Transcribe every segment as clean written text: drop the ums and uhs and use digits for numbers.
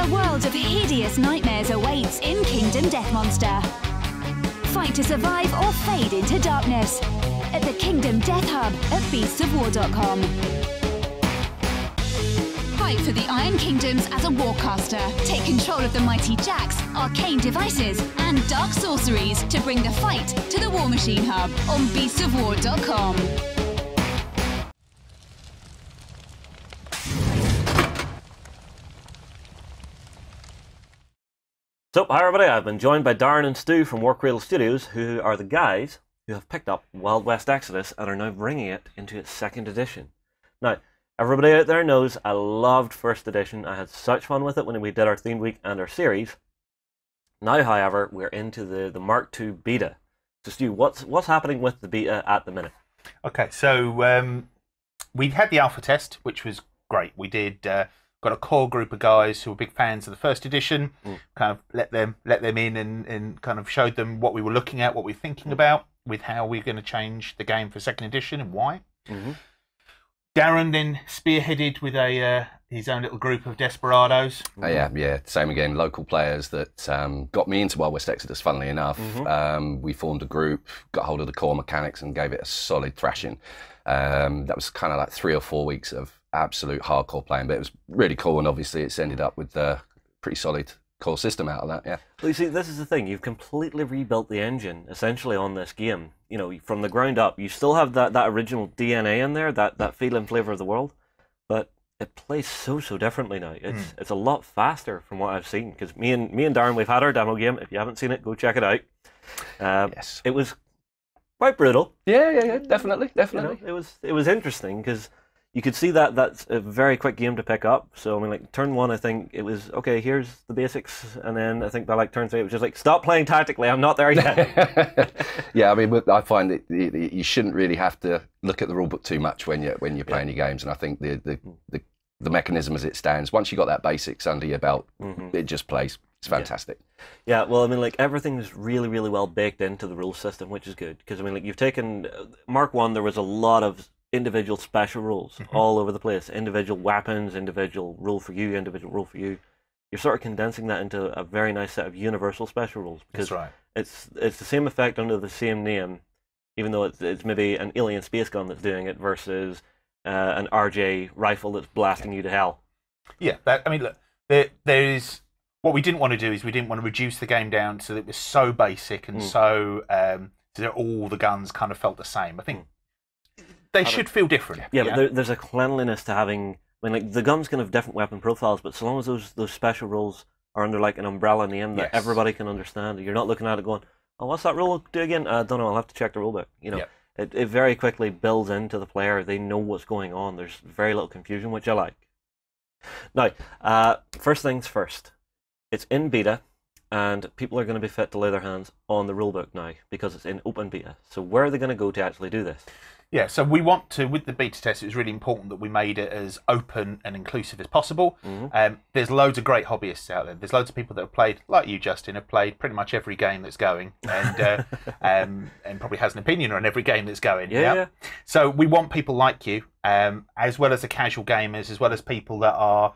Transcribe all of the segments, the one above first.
A world of hideous nightmares awaits in Kingdom Death Monster. Fight to survive or fade into darkness at the Kingdom Death Hub at beastsofwar.com. Fight for the Iron Kingdoms as a warcaster. Take control of the mighty jacks, arcane devices, and dark sorceries to bring the fight to the War Machine Hub on beastsofwar.com. So, hi everybody, I've been joined by Darren and Stu from Warcradle Studios, who are the guys who have picked up Wild West Exodus and are now bringing it into its second edition. Now, everybody out there knows I loved first edition. I had such fun with it when we did our theme week and our series. Now, however, we're into the Mark II beta. So, Stu, what's happening with the beta at the minute? Okay, so we had the alpha test, which was great. We did got a core group of guys who were big fans of the first edition. Kind of let them in and kind of showed them what we were looking at, what we were thinking about, with how we're going to change the game for second edition and why. Darren then spearheaded with his own little group of desperados. Yeah, same again. Local players that got me into Wild West Exodus, funnily enough. We formed a group, got hold of the core mechanics and gave it a solid thrashing. That was kind of like 3 or 4 weeks of absolute hardcore playing, but it was really cool, and obviously it's ended up with a pretty solid core system out of that. Yeah. Well, you see, this is the thing. You've completely rebuilt the engine, essentially, on this game. You know, from the ground up. You still have that original DNA in there, that feel and flavour of the world, but it plays so differently now. It's a lot faster from what I've seen, because me and Darren, we've had our demo game. If you haven't seen it, go check it out. Yes. It was quite brutal. Yeah, definitely. You know, it was interesting, because you could see that's a very quick game to pick up. So, I mean, like, turn 1, I think it was, okay, here's the basics. And then I think by, like, turn 3, it was just like, stop playing tactically, I'm not there yet. Yeah, I mean, I find that you shouldn't really have to look at the rulebook too much when you're playing your games. And I think the mechanism as it stands, once you got that basics under your belt, it just plays. It's fantastic. Yeah, well, I mean, like, everything's really well baked into the rule system, which is good. Because, I mean, like, you've taken Mark 1, there was a lot of individual special rules all over the place. Individual weapons, individual rule for you, individual rule for you. You're sort of condensing that into a very nice set of universal special rules. Because That's right. It's the same effect under the same name, even though it's maybe an alien space gun that's doing it versus an RJ rifle that's blasting you to hell. Yeah, I mean, look, there is... What we didn't want to do is we didn't want to reduce the game down so that it was so basic and so that all the guns kind of felt the same. I think they should feel different. Yeah, but there's a cleanliness to having... I mean, like, the guns can have different weapon profiles, but so long as those special rules are under, like, an umbrella name that everybody can understand, you're not looking at it going, oh, what's that rule do again? I don't know, I'll have to check the rulebook. You know, it very quickly builds into the player. They know what's going on. There's very little confusion, which I like. Now, first things first. It's in beta, and people are going to be fit to lay their hands on the rulebook now because it's in open beta. So where are they going to go to actually do this? Yeah, so we want to, with the beta test, it was really important that we made it as open and inclusive as possible. There's loads of great hobbyists out there. There's loads of people that have played, like you, Justin, have played pretty much every game that's going, and probably has an opinion on every game that's going. Yeah. So we want people like you, as well as the casual gamers, as well as people that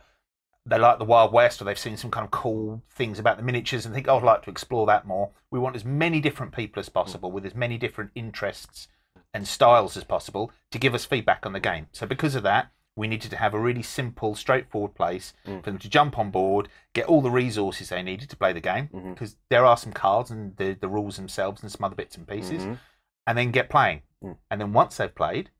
they like the Wild West, or they've seen some kind of cool things about the miniatures and think, oh, I'd like to explore that more. We want as many different people as possible with as many different interests and styles as possible to give us feedback on the game. So because of that, we needed to have a really simple, straightforward place for them to jump on board, get all the resources they needed to play the game, because there are some cards and the rules themselves and some other bits and pieces, and then get playing. And then once they've played,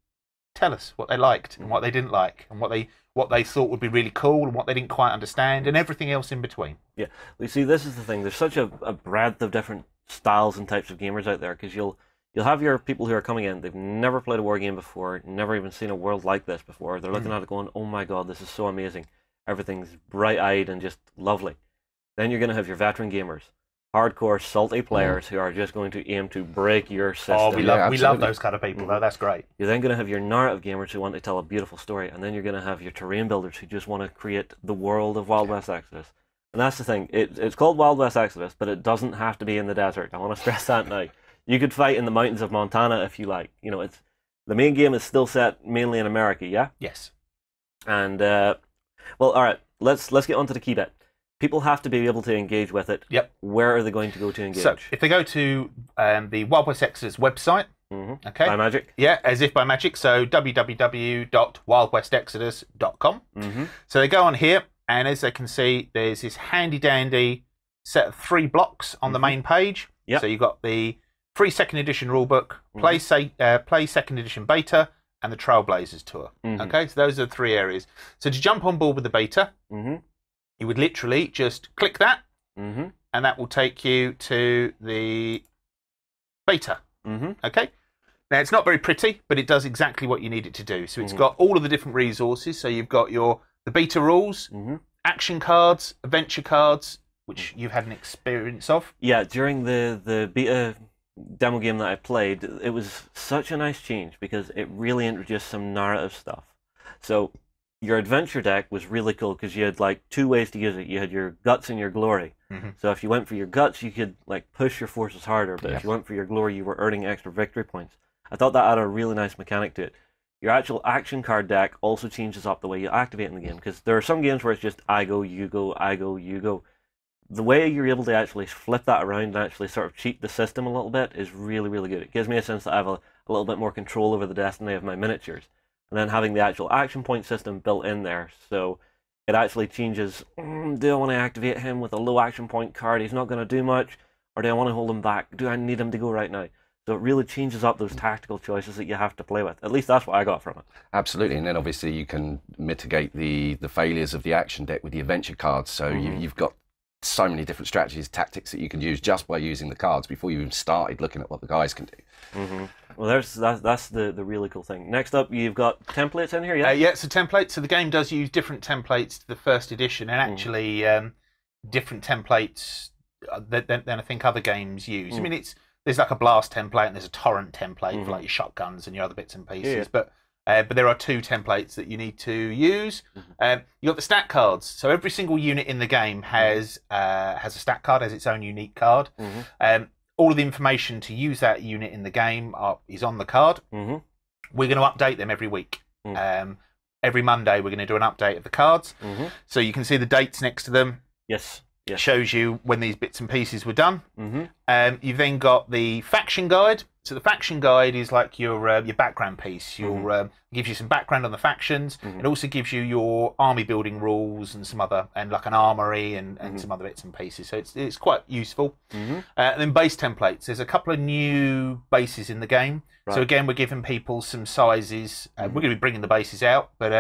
tell us what they liked and what they didn't like, and what they thought would be really cool and what they didn't quite understand, and everything else in between. Yeah, well, you see, this is the thing. There's such a breadth of different styles and types of gamers out there, because you'll have your people who are coming in, they've never played a war game before, never even seen a world like this before. They're looking at it going, oh my god, this is so amazing. Everything's bright-eyed and just lovely. Then you're going to have your veteran gamers, hardcore, salty players who are just going to aim to break your system. Oh, we love those kind of people, though. That's great. You're then going to have your narrative gamers who want to tell a beautiful story, and then you're going to have your terrain builders who just want to create the world of Wild West Exodus. And that's the thing. It's called Wild West Exodus, but it doesn't have to be in the desert. I want to stress that now. You could fight in the mountains of Montana if you like. You know, the main game is still set mainly in America, yeah? Yes. And well, all right. Let's get on to the key bit. people have to be able to engage with it. Yep. Where are they going to go to engage? So if they go to the Wild West Exodus website, okay, by magic. Yeah, as if by magic. So www.wildwestexodus.com. So they go on here, and as they can see, there's this handy dandy set of 3 blocks on the main page. Yep. So you've got the free 2nd edition rulebook, play 2nd edition beta, and the Trailblazers tour. Okay, so those are the 3 areas. So to jump on board with the beta, you would literally just click that, and that will take you to the beta. Okay. Now it's not very pretty, but it does exactly what you need it to do. So it's got all of the different resources. So you've got the beta rules, action cards, adventure cards, which you've had an experience of. Yeah, during the beta demo game that I played, it was such a nice change because it really introduced some narrative stuff. So your adventure deck was really cool because you had like 2 ways to use it. You had your guts and your glory. So if you went for your guts, you could like push your forces harder, but if you went for your glory, you were earning extra victory points. I thought that added a really nice mechanic to it. Your actual action card deck also changes up the way you activate in the game, because there are some games where it's just I go, you go, I go, you go. The way you're able to actually flip that around and actually sort of cheat the system a little bit is really, really good. It gives me a sense that I have a little bit more control over the destiny of my miniatures. And then having the actual action point system built in there, so it actually changes, do I want to activate him with a low action point card, he's not going to do much, or do I want to hold him back, do I need him to go right now? So it really changes up those tactical choices that you have to play with. At least that's what I got from it. Absolutely, and then obviously you can mitigate the failures of the action deck with the adventure cards. So you've got so many different strategies, tactics that you can use just by using the cards before you even started looking at what the guys can do. Well, that's the really cool thing. Next up, you've got templates in here, yeah? Yeah, it's a template. So the game does use different templates to the 1st edition, and actually different templates than I think other games use. I mean, there's like a blast template and there's a torrent template for like your shotguns and your other bits and pieces. But there are 2 templates that you need to use. You've got the stat cards. So every single unit in the game has a stat card, has its own unique card. All of the information to use that unit in the game is on the card. We're going to update them every week. Every Monday we're going to do an update of the cards. So you can see the dates next to them. Yes. It shows you when these bits and pieces were done. You've then got the faction guide. So the faction guide is like your background piece. Gives you some background on the factions. It also gives you your army building rules and some other, and like an armory and some other bits and pieces. So it's quite useful. And then base templates. There's a couple of new bases in the game. Right. So again, we're giving people some sizes. We're going to be bringing the bases out, but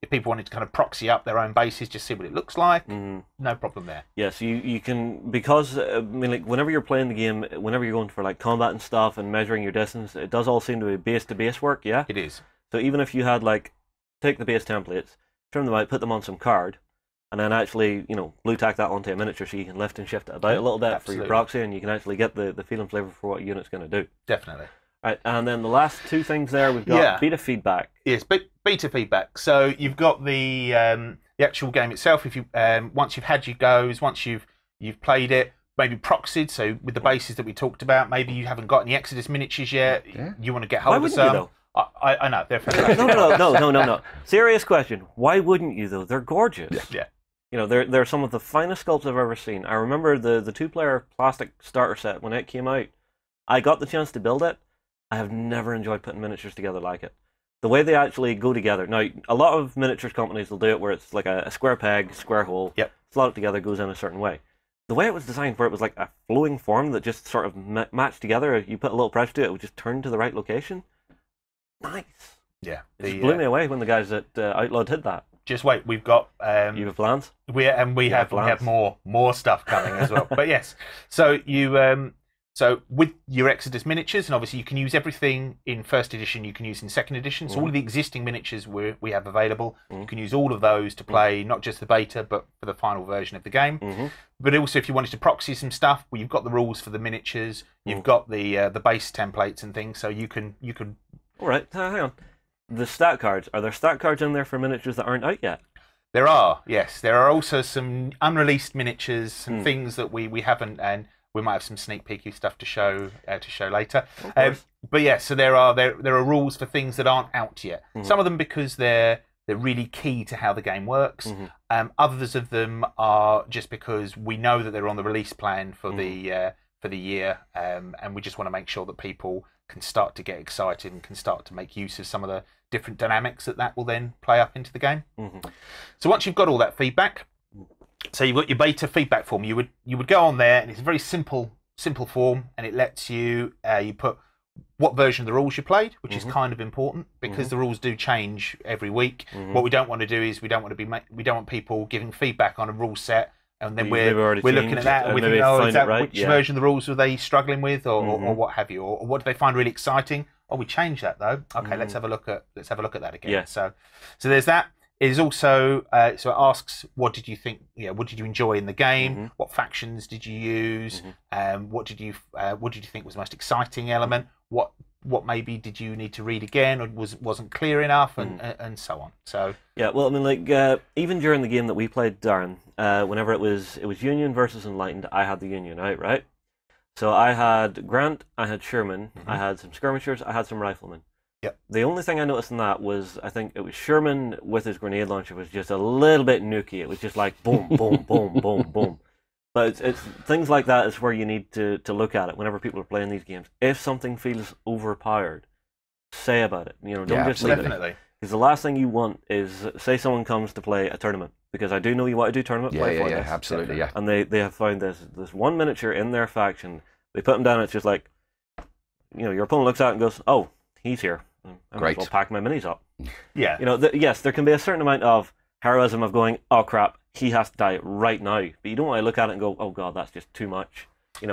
if people wanted to kind of proxy up their own bases, just see what it looks like, no problem there. Yes, you can, because I mean, like whenever you're playing the game, whenever you're going for like combat and stuff and measuring your distance, it does all seem to be base to base work. Yeah, it is. So even if you had like take the base templates, trim them out, put them on some card, and then actually blue tack that onto a miniature so you can lift and shift it about a little bit for your proxy, and you can actually get the feel and flavor for what a unit's going to do. Definitely. Right, and then the last 2 things there, we've got beta feedback. Yes, beta feedback. So you've got the actual game itself. If you once you've had your goes, once you've played it, maybe proxied. So with the bases that we talked about, maybe you haven't got any Exodus miniatures yet. You want to get hold of some. Why wouldn't you, though? I know they're fantastic. No. Serious question. Why wouldn't you though? They're gorgeous. Yeah. They're some of the finest sculpts I've ever seen. I remember the 2-player plastic starter set when it came out. I got the chance to build it. I have never enjoyed putting miniatures together like it. The way they actually go together. Now, a lot of miniatures companies will do it where it's like a square peg, square hole, slot it together, goes in a certain way. The way it was designed, where it was like a flowing form that just sort of matched together, you put a little pressure to it, it would just turn to the right location. Nice. Yeah. It just blew me away when the guys at Outlawed did that. Just wait, we've got... you have plans? We have more stuff coming as well. But yes, so you... So with your Exodus miniatures, and obviously you can use everything in 1st edition, you can use in 2nd edition. So all of the existing miniatures we have available, you can use all of those to play, not just the beta, but for the final version of the game. But also if you wanted to proxy some stuff, well, you've got the rules for the miniatures, you've got the base templates and things, so you can... All right, hang on. The stat cards, are there stat cards in there for miniatures that aren't out yet? There are, yes. There are also some unreleased miniatures, some things that we haven't... and we might have some sneak peeky stuff to show later. But yeah, so there are rules for things that aren't out yet. Some of them because they're They're really key to how the game works. Others of them are just because we know that they're on the release plan for the year, and we just want to make sure that people can start to get excited and can start to make use of some of the different dynamics that will then play up into the game. So once you've got all that feedback, so you've got your beta feedback form, you would go on there, and it's a very simple form, and it lets you you put what version of the rules you played, which is kind of important because the rules do change every week. What we don't want to do is we don't want people giving feedback on a rule set, and then we're looking at that and we think, oh, is that which version of the rules were they struggling with, or what have you, or what do they find really exciting? Oh, we changed that though. Okay, let's have a look at that again. So there's that. It is also so it asks, what did you think? What did you enjoy in the game? What factions did you use? What did you think was the most exciting element? What maybe did you need to read again, or wasn't clear enough, and so on. So yeah, well, I mean, like even during the game that we played, Darren, whenever it was Union versus Enlightened, I had the Union out, right? So I had Grant, I had Sherman, I had some skirmishers, I had some riflemen. Yep. The only thing I noticed in that was, I think it was Sherman with his grenade launcher was just a little bit nukey. It was just like boom, boom, boom, boom, boom. But it's things like that is where you need to look at it whenever people are playing these games. If something feels overpowered, say about it. Don't just leave it. Because the last thing you want is, say someone comes to play a tournament, because I do know you want to do tournament play for this. Absolutely, yeah. And they have found this one miniature in their faction. They put them down, and it's just like, your opponent looks at it and goes, oh, he's here. I might as well pack my minis up. Yeah. Yes, there can be a certain amount of heroism of going, oh crap, he has to die right now. But you don't want to look at it and go, oh god, that's just too much.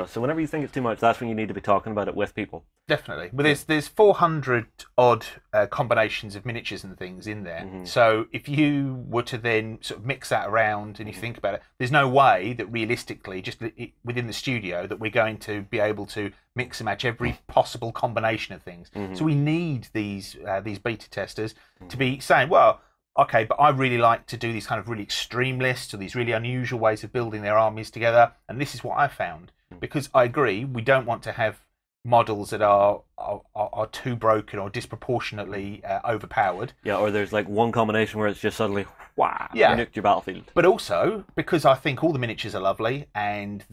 So whenever you think it's too much, that's when you need to be talking about it with people. Definitely. Well, there's 400 odd combinations of miniatures and things in there. So if you were to then sort of mix that around and you think about it, there's no way that realistically, just within the studio, that we're going to be able to mix and match every possible combination of things. So we need these beta testers to be saying, well, okay, but I really like to do these kind of really extreme lists or these really unusual ways of building their armies together, and this is what I found. Because I agree, we don't want to have models that are too broken or disproportionately overpowered. Yeah, or there's like one combination where it's just suddenly, wow, you nuked your battlefield. But also, because I think all the miniatures are lovely, and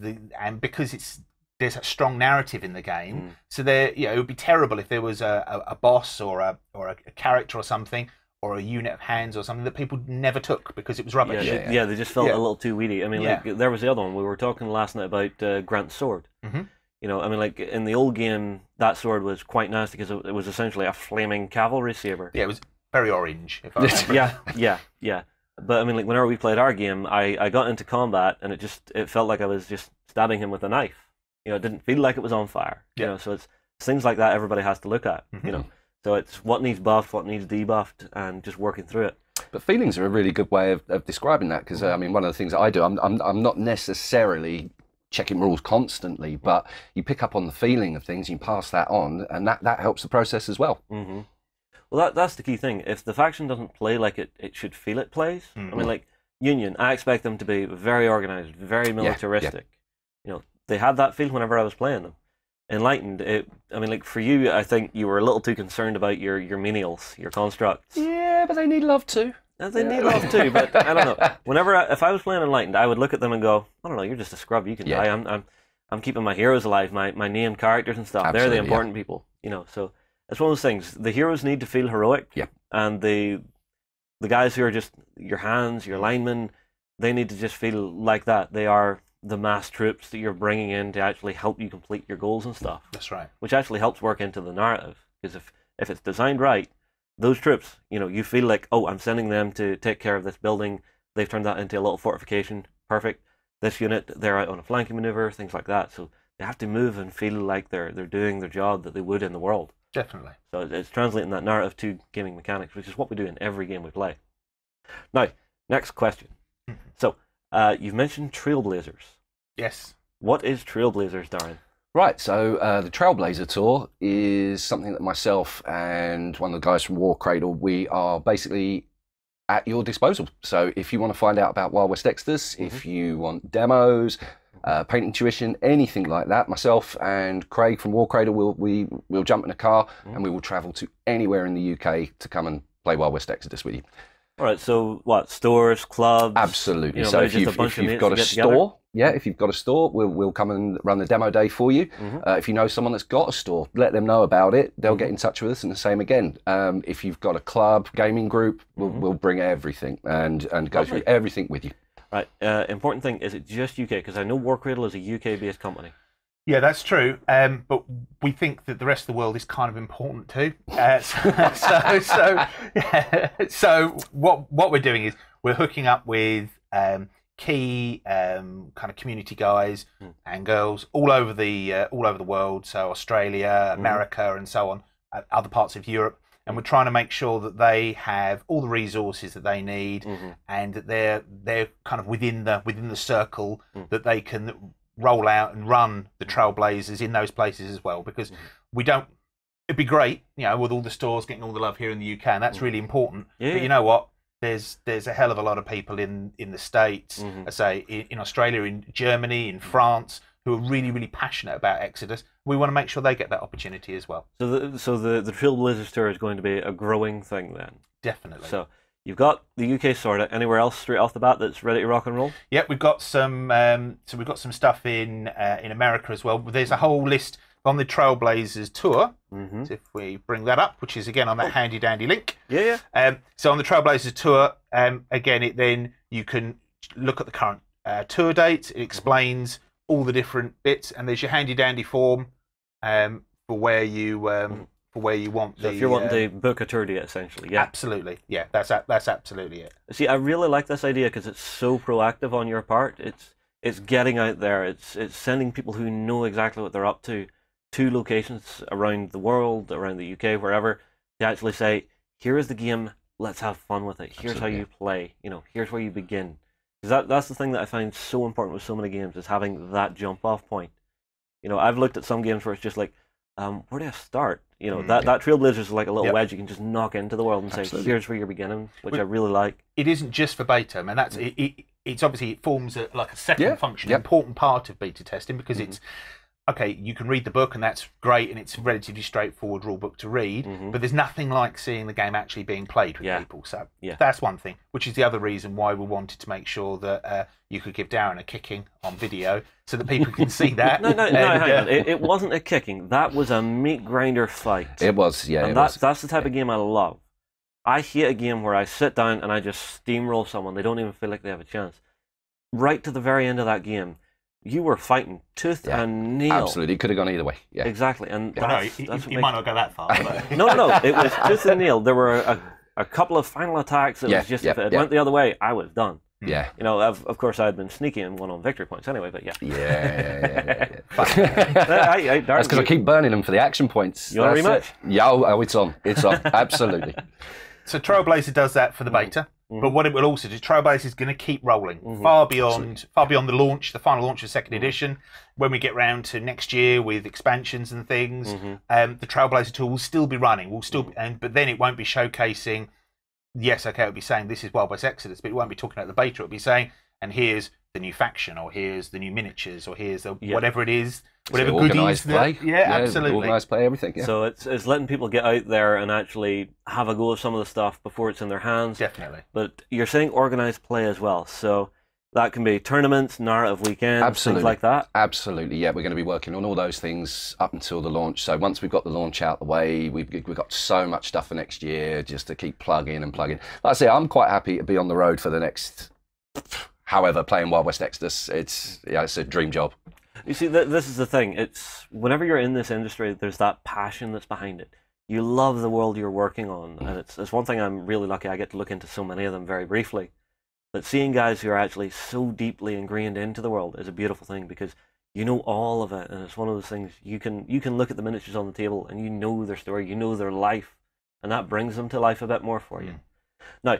because there's a strong narrative in the game, so it would be terrible if there was a boss or a character or something, or a unit of hands or something that people never took because it was rubbish. Yeah, they just felt a little too weedy. I mean, like there was the other one. We were talking last night about Grant's sword. I mean, like in the old game, that sword was quite nasty because it was essentially a flaming cavalry saber. Yeah, it was very orange, if I remember. Yeah. But I mean, like whenever we played our game, I got into combat and it felt like I was just stabbing him with a knife. It didn't feel like it was on fire. So it's things like that everybody has to look at. So it's what needs buffed, what needs debuffed, and just working through it. But feelings are a really good way of describing that, because I mean, one of the things that I do, I'm not necessarily checking rules constantly, but you pick up on the feeling of things, you pass that on, and that helps the process as well. Well, that's the key thing. If the faction doesn't play like it should feel it plays, I mean, like Union, I expect them to be very organized, very militaristic. They had that feel whenever I was playing them. Enlightened, I mean, like for you, I think you were a little too concerned about your menials, your constructs. Yeah, but they need love too. They need love too, but I don't know. If I was playing Enlightened, I would look at them and go, I don't know, you're just a scrub, you can die. I'm keeping my heroes alive, my named characters and stuff. Absolutely, they're the important people, So it's one of those things. The heroes need to feel heroic, and the guys who are just your hands, your linemen, they need to just feel like that. They are the mass troops that you're bringing in to actually help you complete your goals and stuff. That's right. Which actually helps work into the narrative, because if it's designed right, those troops, you feel like, oh, I'm sending them to take care of this building. They've turned that into a little fortification. Perfect. This unit, they're out on a flanking maneuver, things like that. So they have to move and feel like they're doing their job that they would in the world. Definitely. So it's translating that narrative to gaming mechanics, which is what we do in every game we play. Now, next question. So, you've mentioned trailblazers. Yes. What is trailblazers, Darren? Right, so the Trailblazer Tour is something that myself and one of the guys from Warcradle, we are basically at your disposal. So if you want to find out about Wild West Extras, if you want demos, painting tuition, anything like that, myself and Craig from Warcradle we'll jump in a car and we will travel to anywhere in the UK to come and play Wild West Exodus with you. All right, so what, stores, clubs? Absolutely. You know, So if you've got a store, if you've got a store, we'll come and run the demo day for you. If you know someone that's got a store, let them know about it. They'll get in touch with us, and the same again. If you've got a club, gaming group, we'll bring everything and go through everything with you. Right. Important thing, is it just UK? Because I know Warcradle is a UK-based company. Yeah, that's true. But we think that the rest of the world is kind of important too. So what we're doing is we're hooking up with key kind of community guys and girls all over the world. So Australia, America, and so on, other parts of Europe. And we're trying to make sure that they have all the resources that they need, and that they're kind of within the circle that they can roll out and run the trailblazers in those places as well. Because we don't. It'd be great, you know, with all the stores getting all the love here in the UK, and that's really important. Yeah. But you know what? There's a hell of a lot of people in the States, I say in Australia, in Germany, in France, who are really, really passionate about Exodus. We want to make sure they get that opportunity as well. So the Trailblazers tour is going to be a growing thing then? Definitely. So you've got the UK sorted. Anywhere else straight off the bat that's ready to rock and roll? Yeah, we've got some. So we've got some stuff in America as well. There's a whole list on the Trailblazers tour. So if we bring that up, which is again on that handy dandy link. Yeah. So on the Trailblazers tour, again, then you can look at the current tour dates. It explains all the different bits, and there's your handy dandy form for where you want. So if you're wanting to book a tour date, essentially, yeah. Absolutely, yeah. That's absolutely it. See, I really like this idea because it's so proactive on your part. It's getting out there. It's sending people who know exactly what they're up to locations around the world, around the UK, wherever, to actually say, here is the game. Let's have fun with it. Here's how you play. You know, here's where you begin. Because that's the thing that I find so important with so many games, is having that jump off point. You know, I've looked at some games where it's just like, where do I start? You know, that Trailblazers is like a little wedge you can just knock into the world and say, here's where you're beginning, which I really like. It isn't just for beta, and that's it's obviously, it forms like a second function, important part of beta testing, because it's okay, you can read the book and that's great, and it's a relatively straightforward rule book to read, but there's nothing like seeing the game actually being played with people. So that's one thing, which is the other reason why we wanted to make sure that you could give Darren a kicking on video so that people can see that. No, hang on. It wasn't a kicking. That was a meat grinder fight. It was, yeah. And that's the type of game I love. I hate a game where I sit down and I just steamroll someone. They don't even feel like they have a chance. Right to the very end of that game, you were fighting tooth and nail. Absolutely, it could have gone either way. Yeah, exactly. And you might not go that far. But... no, it was tooth and nail. There were a couple of final attacks. It was just if it went the other way, I was done. Yeah. You know, of course, I had been sneaky and won on victory points anyway. But yeah. That's because I keep burning them for the action points. You want a rematch? Yeah, it's on. It's on. Absolutely. So Trailblazer does that for the beta. But what it will also do, Trailblazer is going to keep rolling far beyond the launch, the final launch of second edition. When we get round to next year with expansions and things, the Trailblazer tool will still be running. But then it won't be showcasing. Yes, okay, it'll be saying this is Wild West Exodus, but it won't be talking about the beta. It'll be saying, and here's the new faction, or here's the new miniatures, or here's the whatever it is, whatever goodies. Play. Absolutely. Organised play, everything. Yeah. So it's letting people get out there and actually have a go of some of the stuff before it's in their hands. Definitely. But you're saying organised play as well, so that can be tournaments, narrative weekends, things like that. Absolutely, yeah. We're going to be working on all those things up until the launch. So once we've got the launch out the way, we've got so much stuff for next year just to keep plugging. Like I say, I'm quite happy to be on the road for the next, however, playing Wild West Exodus. It's a dream job. You see, this is the thing. It's whenever you're in this industry, there's that passion that's behind it. You love the world you're working on, and it's one thing I'm really lucky I get to look into so many of them very briefly. But seeing guys who are actually so deeply ingrained into the world is a beautiful thing, because you know all of it, and it's one of those things you can look at the miniatures on the table and you know their story, you know their life, and that brings them to life a bit more for you. Now,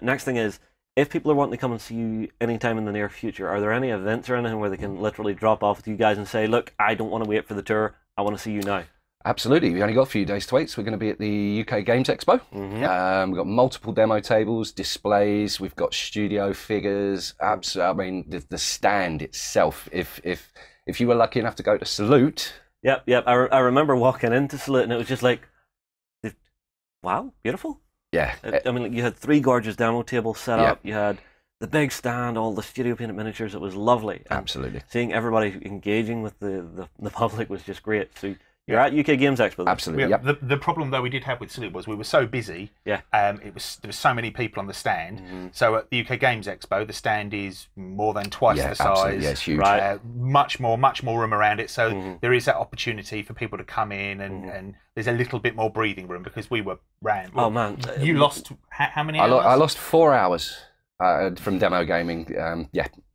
next thing is, if people are wanting to come and see you anytime in the near future, are there any events or anything where they can literally drop off with you guys and say, look, I don't want to wait for the tour, I want to see you now? Absolutely. We've only got a few days to wait, so we're going to be at the UK Games Expo. We've got multiple demo tables, displays, we've got studio figures. I mean, the stand itself, if you were lucky enough to go to Salute... Yep. I remember walking into Salute and it was just like, wow, beautiful. Yeah. I mean, you had 3 gorgeous demo tables set up. You had the big stand, all the studio painted miniatures. It was lovely. And absolutely. seeing everybody engaging with the public was just great. So you're at UK Games Expo. Absolutely. The problem though we did have with Salute was we were so busy. Yeah. There were so many people on the stand. So at the UK Games Expo, the stand is more than twice the size. Absolutely. Yeah, it's huge. Right. Much more room around it. So there is that opportunity for people to come in and there's a little bit more breathing room because we were ran. Oh man, you lost how many hours? I lost 4 hours from demo gaming.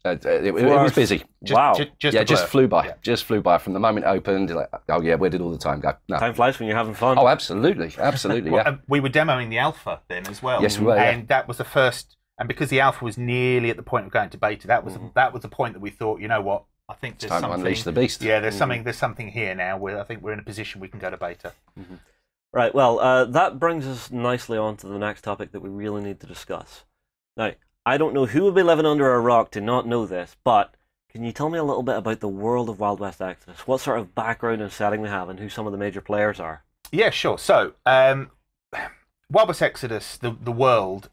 It was busy. Just flew by. Yeah. Just flew by from the moment it opened. Like, oh yeah, where did all the time go? No. Time flies when you're having fun. Oh, absolutely. Yeah. We were demoing the alpha then as well. Yes, we were. And that was the first. And because the alpha was nearly at the point of going to beta, that was the point that we thought, you know what? I think there's time something. To unleash the beast. Yeah, there's something here now where I think we're in a position we can go to beta. Right. Well, that brings us nicely on to the next topic that we really need to discuss. Now, I don't know who would be living under a rock to not know this, but can you tell me a little bit about the world of Wild West Exodus? What sort of background and setting they have, and who some of the major players are? Yeah, sure. So, Wild West Exodus, the world,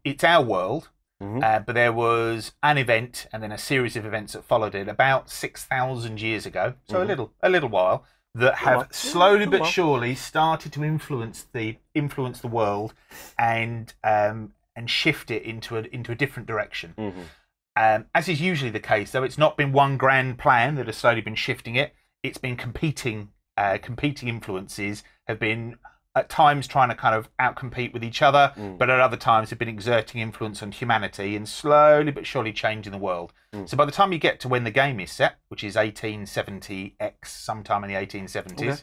it's our world, but there was an event and then a series of events that followed it about 6,000 years ago, so a little while, that have slowly but surely started to influence the world and shift it into a different direction. As is usually the case, though, it's not been one grand plan that has slowly been shifting it. It's been competing influences have been at times trying to kind of outcompete with each other, but at other times have been exerting influence on humanity and slowly but surely changing the world. So by the time you get to when the game is set, which is 1870X, sometime in the 1870s,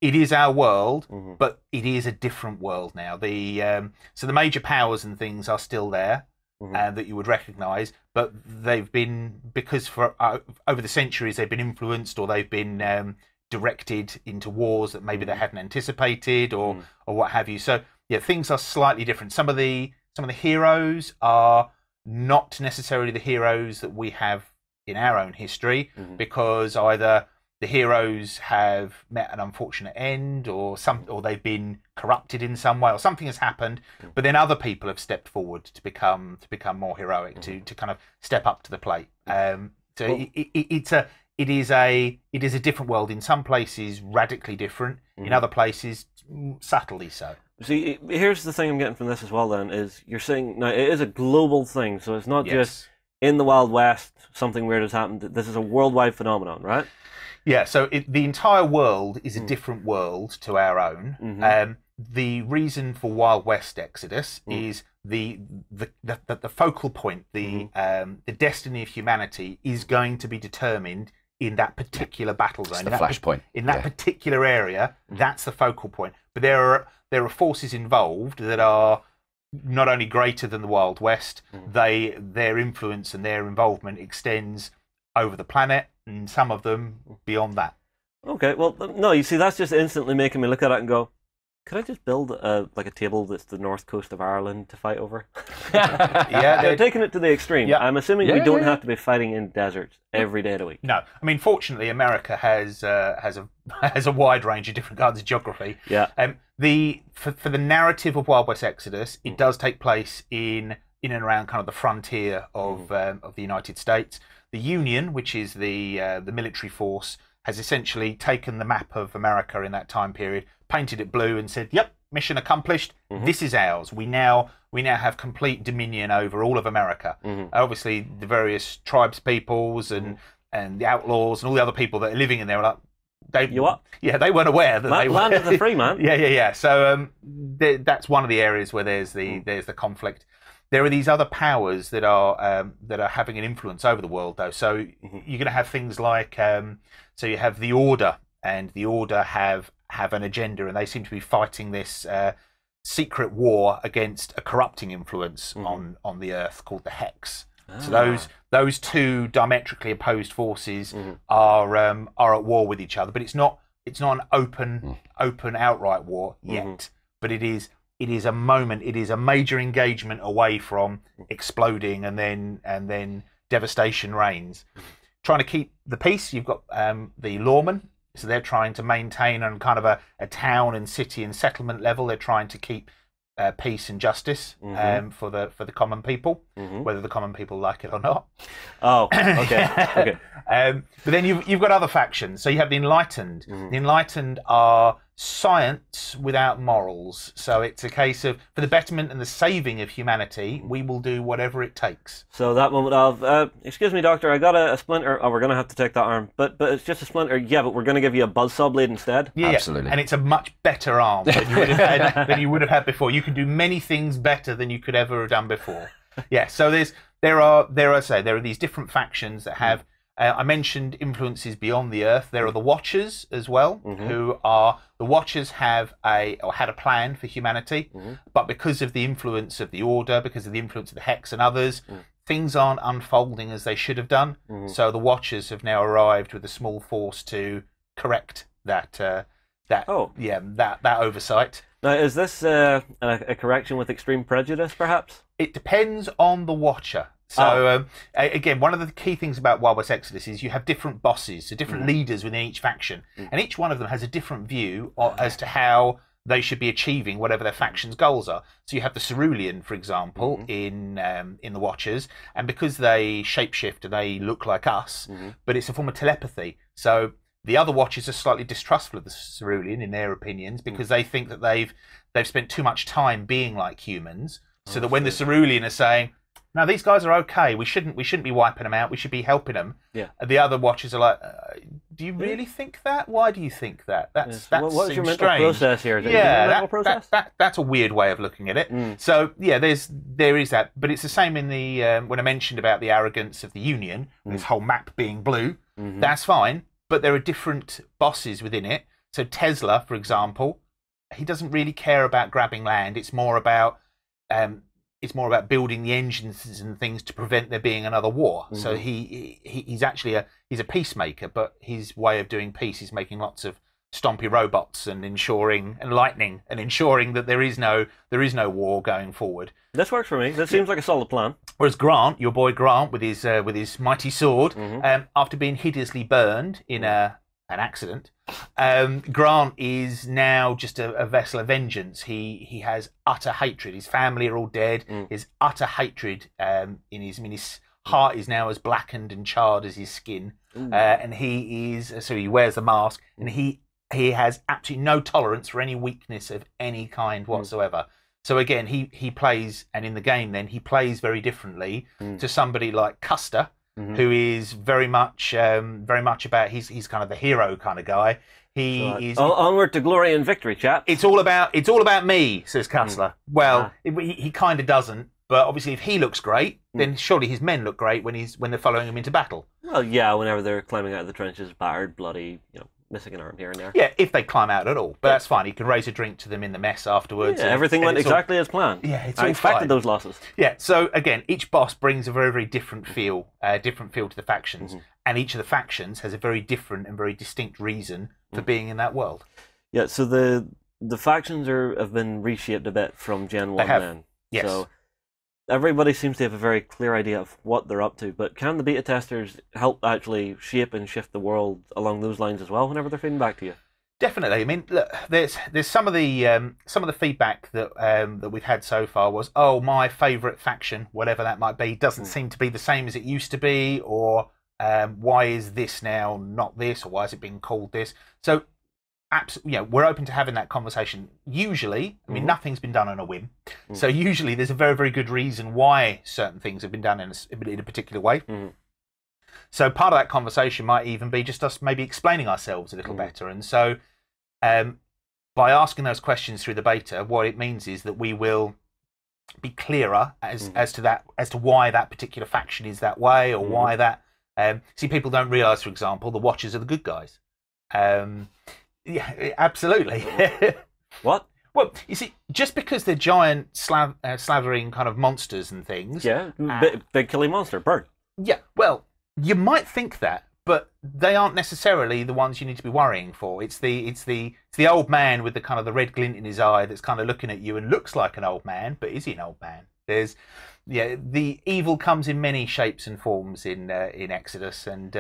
it is our world, but it is a different world now. So the major powers and things are still there that you would recognise, but they've been, because for over the centuries they've been influenced or they've been directed into wars that maybe they hadn't anticipated or what have you. So yeah, things are slightly different. Some of the heroes are not necessarily the heroes that we have in our own history, because either the heroes have met an unfortunate end, or they've been corrupted in some way, or something has happened. But then other people have stepped forward to become more heroic, to kind of step up to the plate. It is a different world. In some places, radically different. In other places, subtly so. See, here's the thing I'm getting from this as well. Then is you're saying now it is a global thing, so it's not just in the Wild West something weird has happened. This is a worldwide phenomenon, right? Yeah, so the entire world is a different world to our own. The reason for Wild West Exodus is the focal point, the destiny of humanity is going to be determined in that particular battle zone. It's the flashpoint. In that particular area, that's the focal point. But there are forces involved that are not only greater than the Wild West, their influence and their involvement extends over the planet, and some of them beyond that. Okay, well, no, you see, that's just instantly making me look at it and go, could I just build a table that's the north coast of Ireland to fight over? Yeah, taking it to the extreme. Yeah. I'm assuming we don't have to be fighting in deserts every day of the week. No, I mean, fortunately, America has a wide range of different kinds of geography. Yeah. For the narrative of Wild West Exodus, it does take place in and around kind of the frontier of the United States. The Union, which is the military force, has essentially taken the map of America in that time period, painted it blue, and said, "Yep, mission accomplished. This is ours. We now have complete dominion over all of America." Obviously, the various tribes, peoples, and the outlaws, and all the other people that are living in there are like, they weren't aware that they were land of the free, man. Yeah. So that's one of the areas where there's the conflict. There are these other powers that are having an influence over the world, though. So you're going to have things like, so you have the Order, and the Order have an agenda, and they seem to be fighting this secret war against a corrupting influence on the Earth called the Hex. So those two diametrically opposed forces are at war with each other, but it's not an open outright war yet, but it is a moment, it is a major engagement away from exploding and then devastation reigns. Trying to keep the peace, you've got the lawmen. So they're trying to maintain on kind of a town and city and settlement level. They're trying to keep peace and justice for the common people, whether the common people like it or not. Oh, okay, okay. But then you've got other factions. So you have the Enlightened. The Enlightened are science without morals. So it's a case of, for the betterment and the saving of humanity, we will do whatever it takes. So that moment of, excuse me, doctor, I got a splinter. Oh, we're going to have to take that arm. But it's just a splinter. Yeah, but we're going to give you a buzzsaw blade instead. Yeah, absolutely. And it's a much better arm than you would have had before. You can do many things better than you could ever have done before. Yeah, so there are these different factions that have, I mentioned influences beyond the Earth. There are the Watchers as well, the Watchers had a plan for humanity, but because of the influence of the Order, because of the influence of the Hex and others, things aren't unfolding as they should have done. So the Watchers have now arrived with a small force to correct that oversight. Now, is this a correction with extreme prejudice, perhaps? It depends on the Watcher. So, again, one of the key things about Wild West Exodus is you have different bosses, so different leaders within each faction, and each one of them has a different view as to how they should be achieving whatever their faction's goals are. So you have the Cerulean, for example, in the Watchers, and because they shapeshift and they look like us, but it's a form of telepathy. So the other Watchers are slightly distrustful of the Cerulean in their opinions because they think that they've spent too much time being like humans, so that when the Cerulean are saying, "No, these guys are okay. We shouldn't be wiping them out. We should be helping them." Yeah. The other Watchers are like, "Do you really think that? Why do you think that? That's what's your mental strange. Process here? That's a weird way of looking at it. So yeah, there is that, but it's the same in the when I mentioned about the arrogance of the Union, this whole map being blue. That's fine, but there are different bosses within it. So Tesla, for example, he doesn't really care about grabbing land. It's more about building the engines and things to prevent there being another war. So he's actually a peacemaker, but his way of doing peace is making lots of stompy robots and lightning and ensuring that there is no war going forward. This works for me. This seems like a solid plan. Whereas Grant, your boy Grant, with his mighty sword, after being hideously burned in an accident, Grant is now just a vessel of vengeance. He has utter hatred. His family are all dead. His utter hatred in his heart is now as blackened and charred as his skin. And he wears the mask, and he has absolutely no tolerance for any weakness of any kind whatsoever. So again, he plays, and in the game then he plays very differently to somebody like Custer, who is very much about he's kind of the hero kind of guy. He is onward to glory and victory, chaps. It's all about me, says Custer. Well, he kind of doesn't, but obviously if he looks great, then surely his men look great when they're following him into battle. Well, yeah, whenever they're climbing out of the trenches, battered, bloody, missing an arm here and there. Yeah, if they climb out at all, but that's fine. He can raise a drink to them in the mess afterwards. Yeah, everything went exactly as planned. Yeah, it's I all expected fine. Those losses. Yeah, so again, each boss brings a very, very different feel to the factions, and each of the factions has a very different and very distinct reason for being in that world. Yeah, so the factions have been reshaped a bit from Gen 1 then. Yes. So everybody seems to have a very clear idea of what they're up to, but can the beta testers help actually shape and shift the world along those lines as well whenever they're feeding back to you? Definitely. I mean, look, there's some of the feedback that we've had so far was, oh, my favourite faction, whatever that might be, doesn't seem to be the same as it used to be, or why is this now not this, or why is it being called this? So absolutely, we're open to having that conversation. Usually, I mean, nothing's been done on a whim. So usually there's a very, very good reason why certain things have been done in a particular way. So part of that conversation might even be just us maybe explaining ourselves a little better. And so by asking those questions through the beta, what it means is that we will be clearer as to why that particular faction is that way, or why that... see, people don't realise, for example, the Watchers are the good guys. Yeah, absolutely. What? Well, you see, just because they're giant slathering kind of monsters and things... Yeah, big killing monster, bird. Yeah, well, you might think that, but they aren't necessarily the ones you need to be worrying for. It's the old man with the kind of the red glint in his eye that's kind of looking at you and looks like an old man, but is he an old man? The evil comes in many shapes and forms in Exodus, and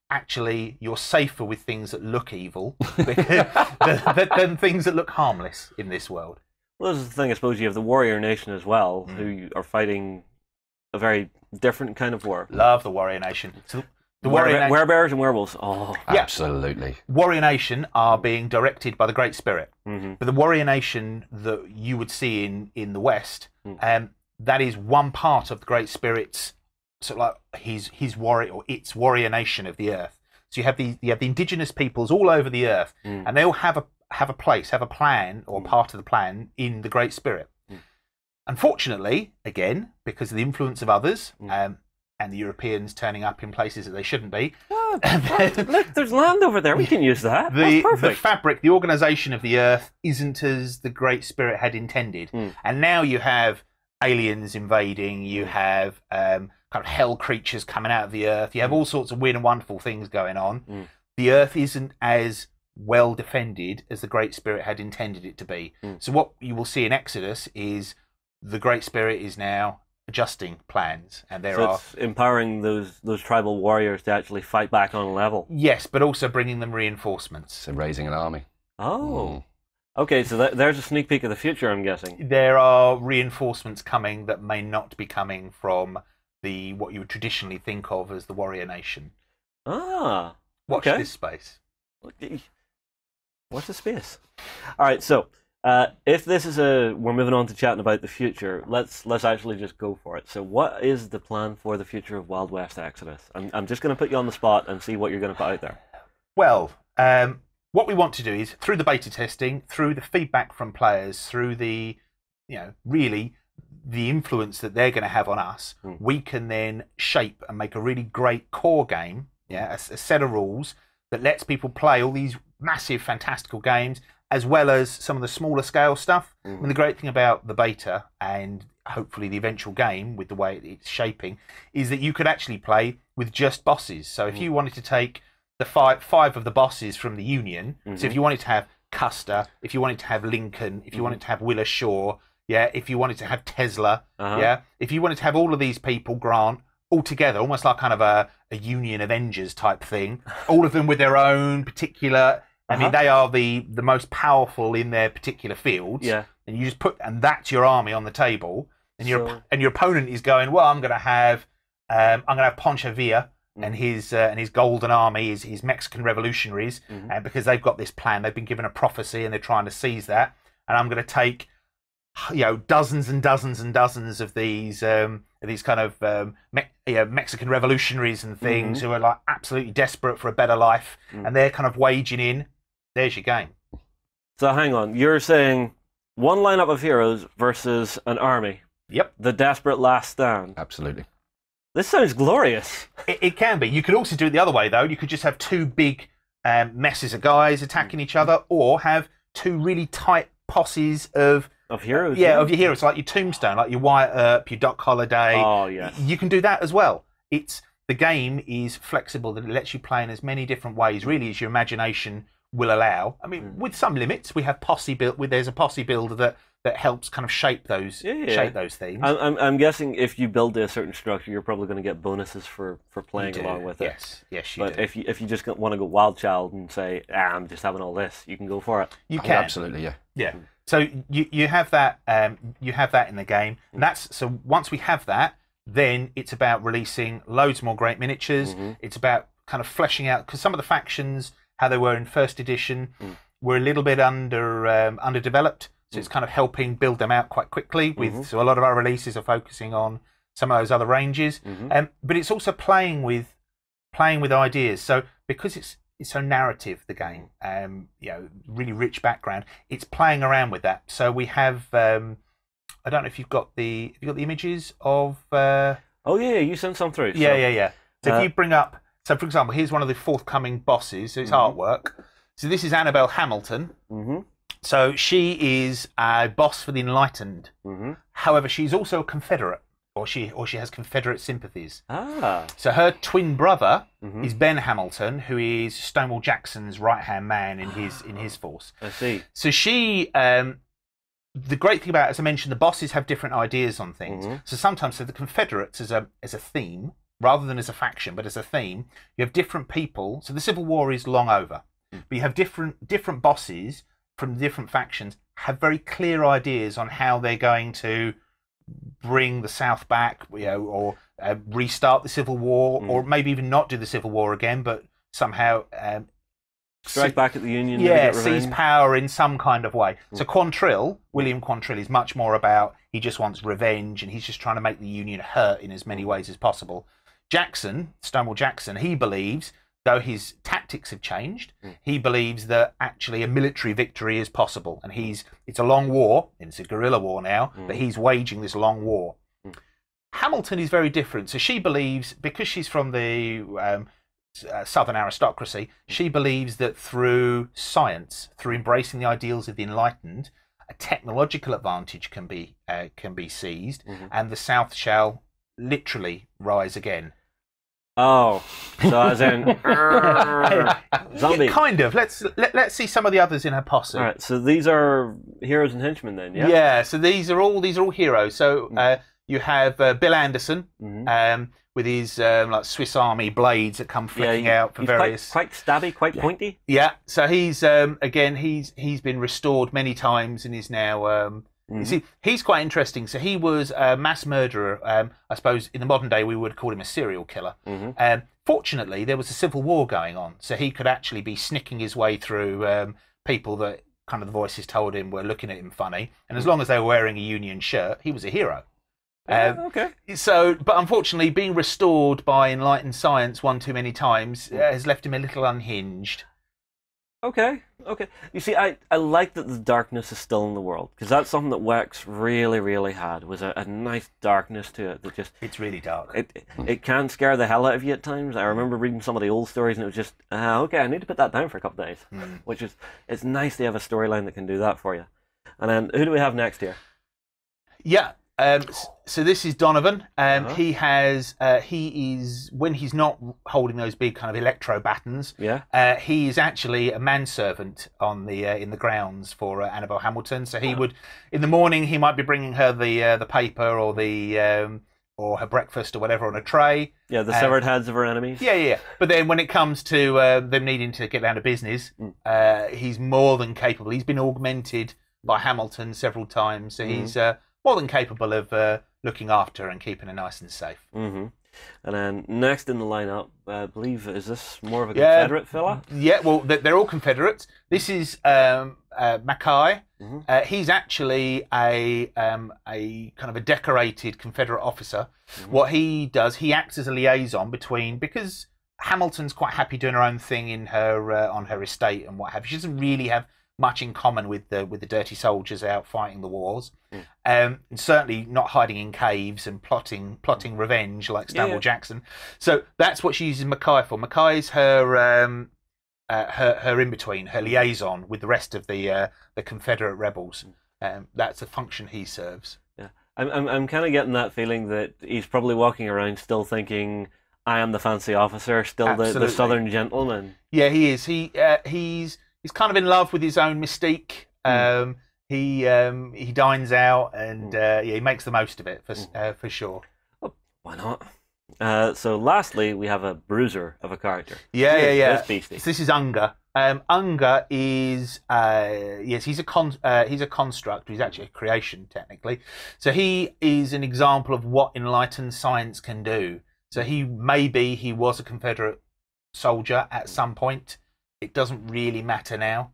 actually you're safer with things that look evil than things that look harmless in this world. Well, this is the thing. I suppose you have the warrior nation as well, who are fighting a very different kind of war. Love the warrior nation. So the Werebears and werewolves. Oh, yeah. Absolutely. Warrior nation are being directed by the Great Spirit, mm-hmm. but the warrior nation that you would see in the West, that is one part of the Great Spirit's sort of like his warrior, or its warrior nation of the earth. So you have the indigenous peoples all over the earth, and they all have a place, have a plan, or part of the plan in the Great Spirit. Unfortunately, again, because of the influence of others, and the Europeans turning up in places that they shouldn't be. Oh, look, there's land over there. We can use that. That's perfect. The fabric, the organisation of the earth isn't as the Great Spirit had intended. And now you have aliens invading, you have kind of hell creatures coming out of the earth, you have all sorts of weird and wonderful things going on. The earth isn't as well defended as the Great Spirit had intended it to be. So what you will see in Exodus is the Great Spirit is now adjusting plans, and it's empowering those tribal warriors to actually fight back on a level. Yes, but also bringing them reinforcements. So raising an army. Oh. Okay, so there's a sneak peek of the future, I'm guessing. There are reinforcements coming that may not be coming from what you would traditionally think of as the warrior nation. Ah. Watch this space. What's the space? All right, so if this is we're moving on to chatting about the future, let's actually just go for it. So what is the plan for the future of Wild West Exodus? I'm just going to put you on the spot and see what you're going to put out there. Well, what we want to do is, through the beta testing, through the feedback from players, through the, really the influence that they're going to have on us, we can then shape and make a really great core game, a set of rules that lets people play all these massive, fantastical games, as well as some of the smaller scale stuff. I mean, the great thing about the beta, and hopefully the eventual game with the way it's shaping, is that you could actually play with just bosses. So if you wanted to take the five of the bosses from the Union, so if you wanted to have Custer, if you wanted to have Lincoln, if you wanted to have Willa Shaw, if you wanted to have Tesla, if you wanted to have all of these people, Grant, all together, almost like kind of a Union Avengers type thing, all of them with their own particular... I mean, they are the most powerful in their particular fields. Yeah. And you just and that's your army on the table, and your opponent is going, well, I'm going to have Pancho Villa and his golden army, his Mexican revolutionaries, and because they've got this plan, they've been given a prophecy and they're trying to seize that, and I'm going to take dozens and dozens and dozens of these kind of Mexican revolutionaries and things who are like absolutely desperate for a better life, and they're kind of waging in. There's your game. So hang on, you're saying one lineup of heroes versus an army. Yep. The desperate last stand. Absolutely. This sounds glorious. It can be. You could also do it the other way, though. You could just have two big messes of guys attacking each other, or have two really tight posses of heroes. Yeah, of your heroes, like your Tombstone, like your Wyatt Earp, your Doc Holliday. Oh, yes. You can do that as well. The game is flexible, that it lets you play in as many different ways, really, as your imagination will allow. I mean, with some limits, we have there's a posse builder that helps kind of shape those themes. I'm guessing if you build a certain structure, you're probably going to get bonuses for playing along with it. Yes, but if you just want to go wild child and say, I'm just having all this, you can go for it. You can absolutely, yeah. So you have that in the game, and so once we have that, then it's about releasing loads more great miniatures. It's about kind of fleshing out, because some of the factions, how they were in first edition, were a little bit underdeveloped. So it's kind of helping build them out quite quickly. So a lot of our releases are focusing on some of those other ranges, but it's also playing with ideas. So because it's so narrative, the game, really rich background, it's playing around with that. So we have, I don't know if you've got the images of. Oh yeah, you sent some through. Yeah. So if you bring up, so for example, here's one of the forthcoming bosses. So it's artwork. So this is Annabelle Hamilton. So she is a boss for the Enlightened. However, she's also a Confederate, or she has Confederate sympathies. So her twin brother is Ben Hamilton, who is Stonewall Jackson's right-hand man in his force. I see. So she, the great thing about it, as I mentioned, the bosses have different ideas on things. So sometimes, the Confederates as a theme rather than as a faction, but as a theme. You have different people. So the Civil War is long over, but you have different bosses from different factions have very clear ideas on how they're going to bring the South back, or restart the Civil War, or maybe even not do the Civil War again, but somehow strike back at the Union. Yeah, seize power in some kind of way. So Quantrill, William Quantrill, is much more about he just wants revenge and he's just trying to make the Union hurt in as many ways as possible. Jackson, Stonewall Jackson, he believes, though his tactics have changed, he believes that actually a military victory is possible, and it's a long war, and it's a guerrilla war now, but he's waging this long war. Hamilton is very different. So she believes, because she's from the Southern aristocracy, she believes that through science, through embracing the ideals of the Enlightened, a technological advantage can be seized, and the South shall literally rise again. Oh, so as in zombie. Kind of. Let's see some of the others in her posse. All right. So these are heroes and henchmen, then, yeah. Yeah. So these are all heroes. So you have Bill Anderson, with his like Swiss Army blades that come flicking out for various. Quite stabby, quite pointy. Yeah. So he's again he's been restored many times and is now. You see, he's quite interesting. So he was a mass murderer. I suppose in the modern day we would call him a serial killer. Fortunately, there was a civil war going on, so he could actually be snicking his way through people that kind of the voices told him were looking at him funny. And as long as they were wearing a Union shirt, he was a hero. Okay. So, but unfortunately, being restored by enlightened science one too many times has left him a little unhinged. Okay. You see, I like that the darkness is still in the world, because that's something that WWX really, really had, was a nice darkness to it that just... It's really dark. It can scare the hell out of you at times. I remember reading some of the old stories and it was just, okay, I need to put that down for a couple of days, which is, it's nice to have a storyline that can do that for you. And then, who do we have next here? Yeah. So this is Donovan. He is, when he's not holding those big kind of electro batons, he is actually a manservant on the in the grounds for Annabelle Hamilton. So he would, in the morning, he might be bringing her the paper or the or her breakfast or whatever on a tray. Yeah, the severed heads of her enemies. Yeah. But then when it comes to them needing to get down to business, he's more than capable. He's been augmented by Hamilton several times, so he's more than capable of looking after her and keeping her nice and safe. And then next in the lineup, I believe, is this more of a Confederate fella? Yeah, well, they're all Confederates. This is Mackay. He's actually a kind of a decorated Confederate officer. What he does, he acts as a liaison between, because Hamilton's quite happy doing her own thing in her on her estate and what have you. She doesn't really have much in common with the dirty soldiers out fighting the wars, and certainly not hiding in caves and plotting revenge like Stonewall Jackson. So that's what she uses Mackay for. Mackay is her in between, her liaison with the rest of the Confederate rebels. That's a function he serves. Yeah, I'm kind of getting that feeling that he's probably walking around still thinking, I am the fancy officer, still the Southern gentleman. Yeah, he is. He's kind of in love with his own mystique. He dines out and he makes the most of it for sure. Well, why not? So lastly, we have a bruiser of a character. Yeah. This beastie. So this is Unger. Unger is he's a construct. He's actually a creation technically. So he is an example of what enlightened science can do. So he was a Confederate soldier at some point. It doesn't really matter now.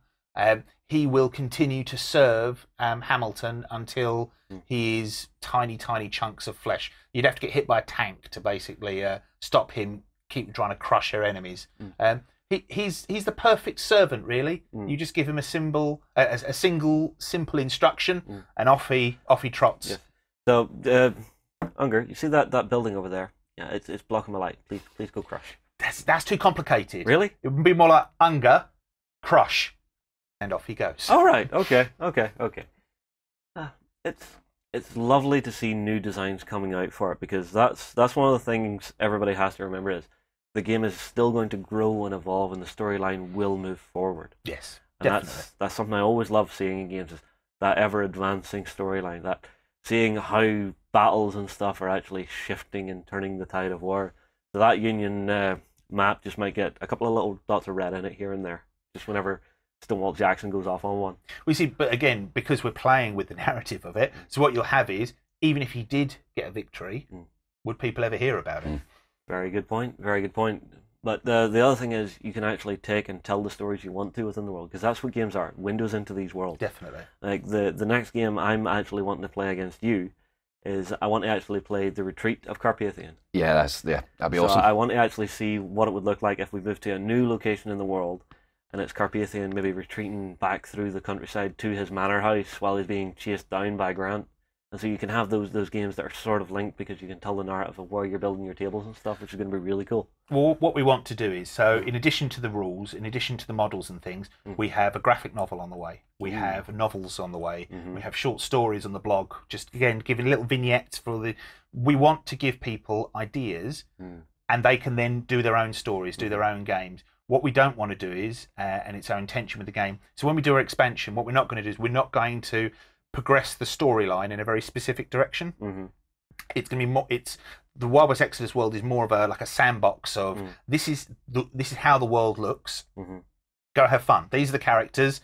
He will continue to serve Hamilton until he is tiny chunks of flesh. You'd have to get hit by a tank to basically stop him keep trying to crush her enemies. He's the perfect servant, really. You just give him a single simple instruction, and off he trots. Yes. So, Unger, you see that building over there? Yeah, it's blocking my light. Please go crush. That's too complicated. Really? It would be more like Unger, crush, and off he goes. All right. Okay. It's lovely to see new designs coming out for it, because that's one of the things everybody has to remember is the game is still going to grow and evolve, and the storyline will move forward. Yes, and definitely. That's something I always love seeing in games, is that ever advancing storyline, that seeing how battles and stuff are actually shifting and turning the tide of war. So that Union map just might get a couple of little dots of red in it here and there, just whenever Stonewall Jackson goes off on one. We see, but again, because we're playing with the narrative of it, so what you'll have is, even if he did get a victory, would people ever hear about it? Very good point. Very good point. But the other thing is, you can actually take and tell the stories you want to within the world, because that's what games are, windows into these worlds. Definitely. Like the next game I'm actually wanting to play against you is I want to actually play the Retreat of Carpathian. Yeah, that'd be awesome. I want to actually see what it would look like if we moved to a new location in the world, and it's Carpathian maybe retreating back through the countryside to his manor house while he's being chased down by Grant. And so you can have those games that are sort of linked, because you can tell the narrative of where you're building your tables and stuff, which is going to be really cool. Well, what we want to do is, so in addition to the rules, in addition to the models and things, we have a graphic novel on the way. We have novels on the way. We have short stories on the blog, just, again, giving little vignettes for the... We want to give people ideas, and they can then do their own stories, do their own games. What we don't want to do is, and it's our intention with the game, so when we do our expansion, what we're not going to do is we're not going to progress the storyline in a very specific direction. It's going to be more. It's the Wild West Exodus world is more of a sandbox of this is how the world looks. Go have fun. These are the characters.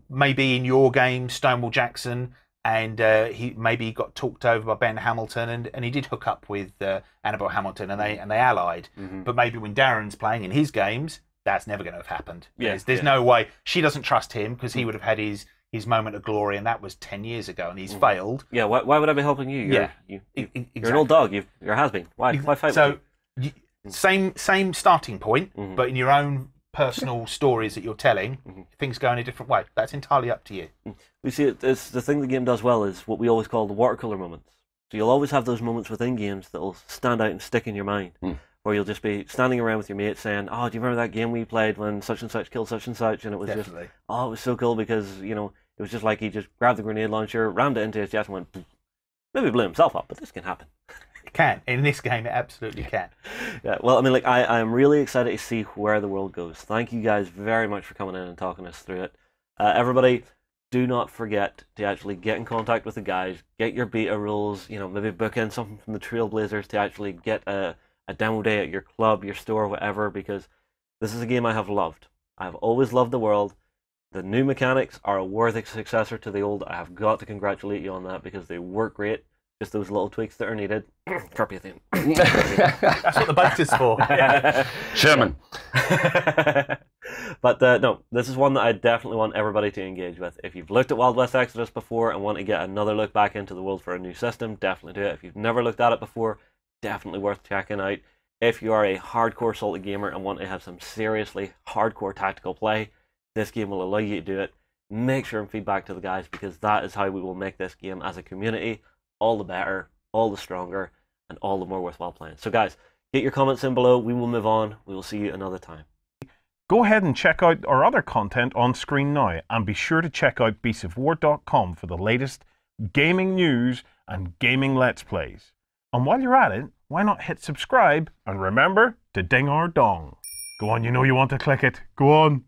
Maybe in your game, Stonewall Jackson, and he got talked over by Ben Hamilton, and he did hook up with Annabelle Hamilton, and they allied. But maybe when Darren's playing in his games, that's never going to have happened. There's no way. She doesn't trust him because he would have had his moment of glory, and that was 10 years ago, and he's failed. Yeah, why would I be helping you? You're exactly. an old dog. You're has-been. Why fight with you? Same starting point, but in your own personal stories that you're telling, things go in a different way. That's entirely up to you. We see it's the thing the game does well is what we always call the water cooler moments. So you'll always have those moments within games that'll stand out and stick in your mind, where you'll just be standing around with your mates saying, "Oh, do you remember that game we played when such and such killed such and such?" And it was it was so cool because it was just like he just grabbed the grenade launcher, rammed it into his chest, and went, poof. Maybe blew himself up, but this can happen. It can. In this game, it absolutely can. Yeah, well, I mean, like, I'm really excited to see where the world goes. Thank you guys very much for coming in and talking us through it. Everybody, do not forget to actually get in contact with the guys, get your beta rules, maybe book in something from the Trailblazers to actually get a demo day at your club, your store, whatever, because this is a game I have loved. I've always loved the world. The new mechanics are a worthy successor to the old. I have got to congratulate you on that because they work great. Just those little tweaks that are needed. Carpathian. That's what the boat is for. Sherman. But no, this is one that I definitely want everybody to engage with. If you've looked at Wild West Exodus before and want to get another look back into the world for a new system, definitely do it. If you've never looked at it before, definitely worth checking out. If you are a hardcore salty gamer and want to have some seriously hardcore tactical play, this game will allow you to do it. Make sure and feed back to the guys, because that is how we will make this game as a community all the better, all the stronger, and all the more worthwhile playing. So guys, get your comments in below. We will move on. We will see you another time. Go ahead and check out our other content on screen now, and be sure to check out beastsofwar.com for the latest gaming news and gaming let's plays. And while you're at it, why not hit subscribe and remember to ding our dong. Go on, you know you want to click it. Go on.